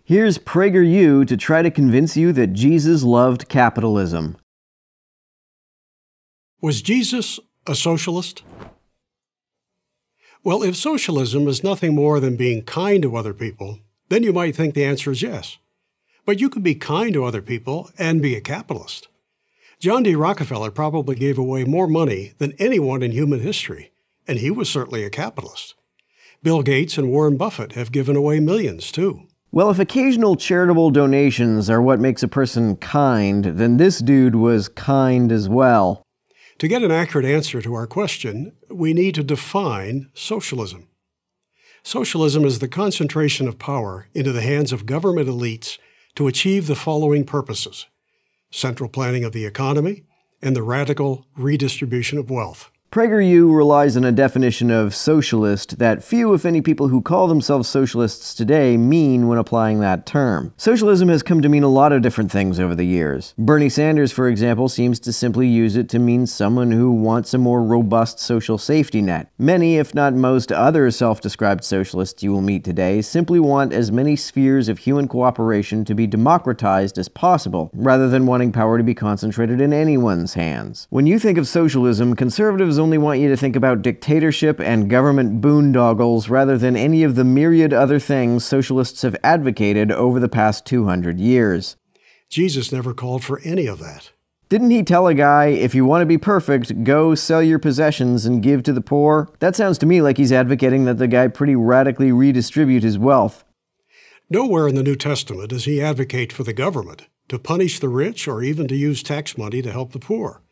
Here's PragerU to try to convince you that Jesus loved capitalism. Was Jesus a socialist? Well, if socialism is nothing more than being kind to other people, then you might think the answer is yes. But you can be kind to other people and be a capitalist. John D. Rockefeller probably gave away more money than anyone in human history, and he was certainly a capitalist. Bill Gates and Warren Buffett have given away millions, too. Well, if occasional charitable donations are what makes a person kind, then this dude was kind as well. To get an accurate answer to our question, we need to define socialism. Socialism is the concentration of power into the hands of government elites to achieve the following purposes: central planning of the economy and the radical redistribution of wealth. PragerU relies on a definition of socialist that few, if any, people who call themselves socialists today mean when applying that term. Socialism has come to mean a lot of different things over the years. Bernie Sanders, for example, seems to simply use it to mean someone who wants a more robust social safety net. Many, if not most, other self-described socialists you will meet today simply want as many spheres of human cooperation to be democratized as possible, rather than wanting power to be concentrated in anyone's hands. When you think of socialism, conservatives only want you to think about dictatorship and government boondoggles rather than any of the myriad other things socialists have advocated over the past 200 years. Jesus never called for any of that. Didn't he tell a guy, if you want to be perfect, go sell your possessions and give to the poor? That sounds to me like he's advocating that the guy pretty radically redistribute his wealth. Nowhere in the New Testament does he advocate for the government to punish the rich or even to use tax money to help the poor.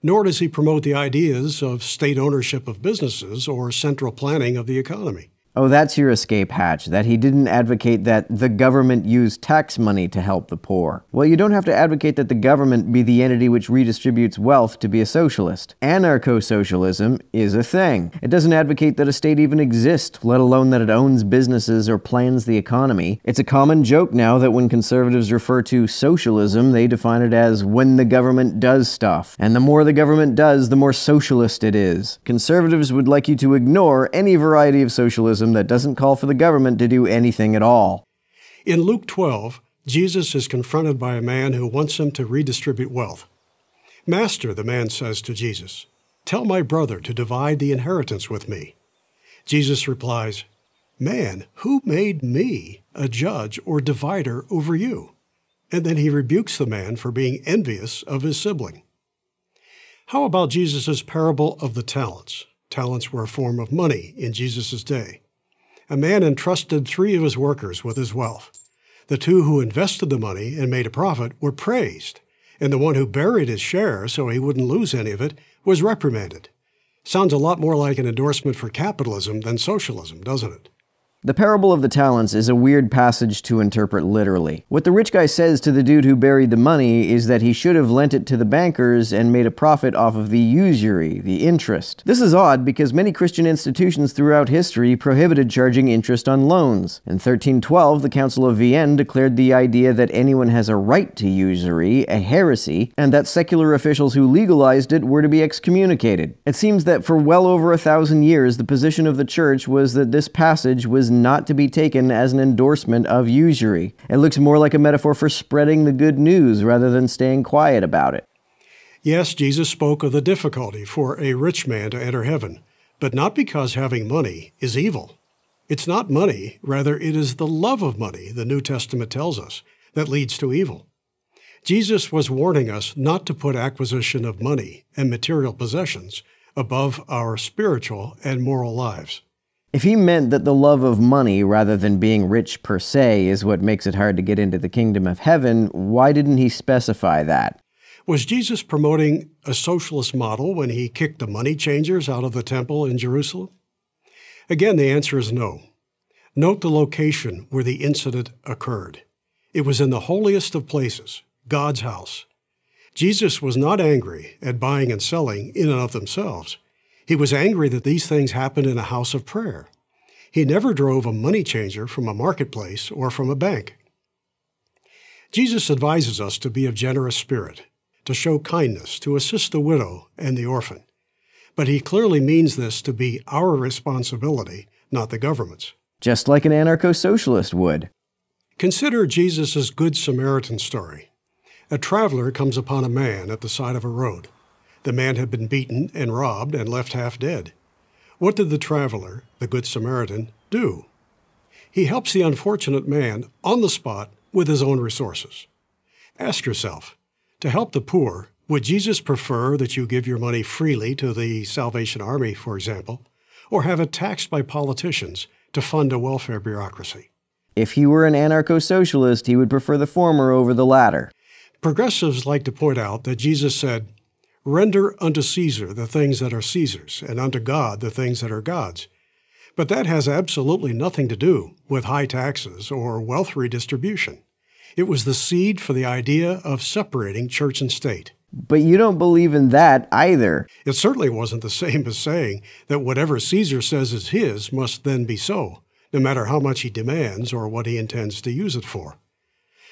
Nor does he promote the ideas of state ownership of businesses or central planning of the economy. Oh, that's your escape hatch, that he didn't advocate that the government use tax money to help the poor. Well, you don't have to advocate that the government be the entity which redistributes wealth to be a socialist. Anarcho-socialism is a thing. It doesn't advocate that a state even exists, let alone that it owns businesses or plans the economy. It's a common joke now that when conservatives refer to socialism, they define it as when the government does stuff. And the more the government does, the more socialist it is. Conservatives would like you to ignore any variety of socialism that doesn't call for the government to do anything at all. In Luke 12, Jesus is confronted by a man who wants him to redistribute wealth. "Master," the man says to Jesus, "tell my brother to divide the inheritance with me." Jesus replies, "Man, who made me a judge or divider over you?" And then he rebukes the man for being envious of his sibling. How about Jesus' parable of the talents? Talents were a form of money in Jesus' day. A man entrusted 3 of his workers with his wealth. The 2 who invested the money and made a profit were praised, and the one who buried his share so he wouldn't lose any of it was reprimanded. Sounds a lot more like an endorsement for capitalism than socialism, doesn't it? The parable of the talents is a weird passage to interpret literally. What the rich guy says to the dude who buried the money is that he should have lent it to the bankers and made a profit off of the usury, the interest. This is odd because many Christian institutions throughout history prohibited charging interest on loans. In 1312, the Council of Vienne declared the idea that anyone has a right to usury a heresy, and that secular officials who legalized it were to be excommunicated. It seems that for well over 1,000 years, the position of the church was that this passage was not to be taken as an endorsement of usury. It looks more like a metaphor for spreading the good news rather than staying quiet about it. Yes, Jesus spoke of the difficulty for a rich man to enter heaven, but not because having money is evil. It's not money, rather it is the love of money, the New Testament tells us, that leads to evil. Jesus was warning us not to put acquisition of money and material possessions above our spiritual and moral lives. If he meant that the love of money rather than being rich per se is what makes it hard to get into the kingdom of heaven, why didn't he specify that? Was Jesus promoting a socialist model when he kicked the money changers out of the temple in Jerusalem? Again, the answer is no. Note the location where the incident occurred. It was in the holiest of places, God's house. Jesus was not angry at buying and selling in and of themselves. He was angry that these things happened in a house of prayer. He never drove a money changer from a marketplace or from a bank. Jesus advises us to be of generous spirit, to show kindness, to assist the widow and the orphan. But he clearly means this to be our responsibility, not the government's. Just like an anarcho-socialist would. Consider Jesus' Good Samaritan story. A traveler comes upon a man at the side of a road. The man had been beaten and robbed and left half dead. What did the traveler, the Good Samaritan, do? He helps the unfortunate man on the spot with his own resources. Ask yourself, to help the poor, would Jesus prefer that you give your money freely to the Salvation Army, for example, or have it taxed by politicians to fund a welfare bureaucracy? If he were an anarcho-socialist, he would prefer the former over the latter. Progressives like to point out that Jesus said, "Render unto Caesar the things that are Caesar's, and unto God the things that are God's." But that has absolutely nothing to do with high taxes or wealth redistribution. It was the seed for the idea of separating church and state. But you don't believe in that either. It certainly wasn't the same as saying that whatever Caesar says is his must then be so, no matter how much he demands or what he intends to use it for.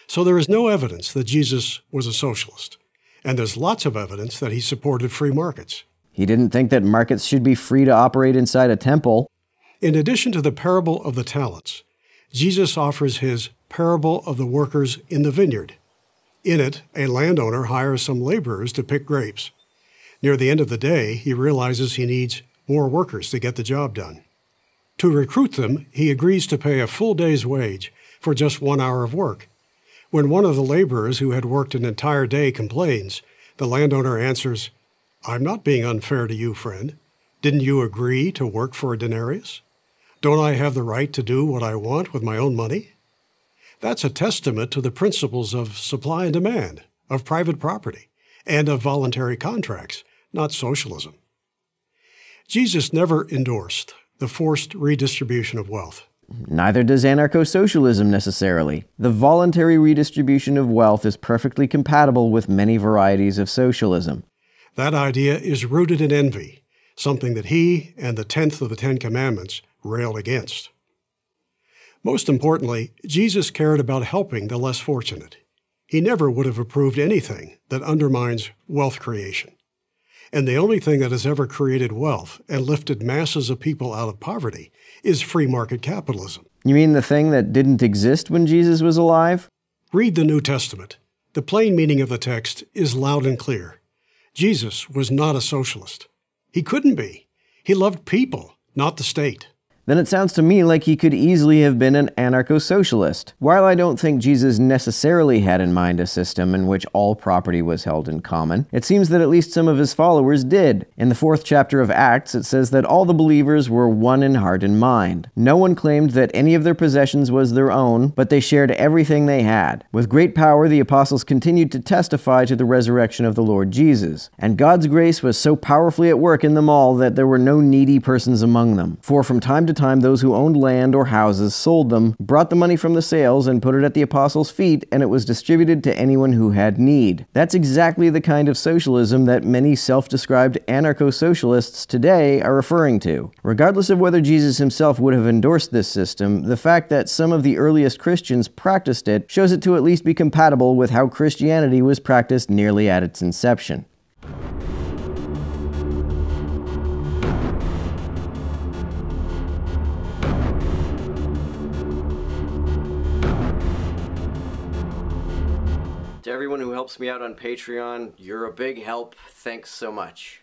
So there is no evidence that Jesus was a socialist, and there's lots of evidence that he supported free markets. He didn't think that markets should be free to operate inside a temple. In addition to the parable of the talents, Jesus offers his parable of the workers in the vineyard. In it, a landowner hires some laborers to pick grapes. Near the end of the day, he realizes he needs more workers to get the job done. To recruit them, he agrees to pay a full day's wage for just 1 hour of work. When one of the laborers who had worked an entire day complains, the landowner answers, "I'm not being unfair to you, friend. Didn't you agree to work for a denarius? Don't I have the right to do what I want with my own money?" That's a testament to the principles of supply and demand, of private property, and of voluntary contracts, not socialism. Jesus never endorsed the forced redistribution of wealth. Neither does anarcho-socialism necessarily. The voluntary redistribution of wealth is perfectly compatible with many varieties of socialism. That idea is rooted in envy, something that he and the 10th of the 10 Commandments railed against. Most importantly, Jesus cared about helping the less fortunate. He never would have approved anything that undermines wealth creation. And the only thing that has ever created wealth and lifted masses of people out of poverty is free market capitalism. You mean the thing that didn't exist when Jesus was alive? Read the New Testament. The plain meaning of the text is loud and clear. Jesus was not a socialist. He couldn't be. He loved people, not the state. Then it sounds to me like he could easily have been an anarcho-socialist. While I don't think Jesus necessarily had in mind a system in which all property was held in common, it seems that at least some of his followers did. In the 4th chapter of Acts, it says that all the believers were one in heart and mind. No one claimed that any of their possessions was their own, but they shared everything they had. With great power, the apostles continued to testify to the resurrection of the Lord Jesus. And God's grace was so powerfully at work in them all that there were no needy persons among them. For from time to time, those who owned land or houses sold them, brought the money from the sales, and put it at the apostles' feet, and it was distributed to anyone who had need. That's exactly the kind of socialism that many self-described anarcho-socialists today are referring to. Regardless of whether Jesus himself would have endorsed this system, the fact that some of the earliest Christians practiced it shows it to at least be compatible with how Christianity was practiced nearly at its inception. To everyone who helps me out on Patreon, you're a big help. Thanks so much.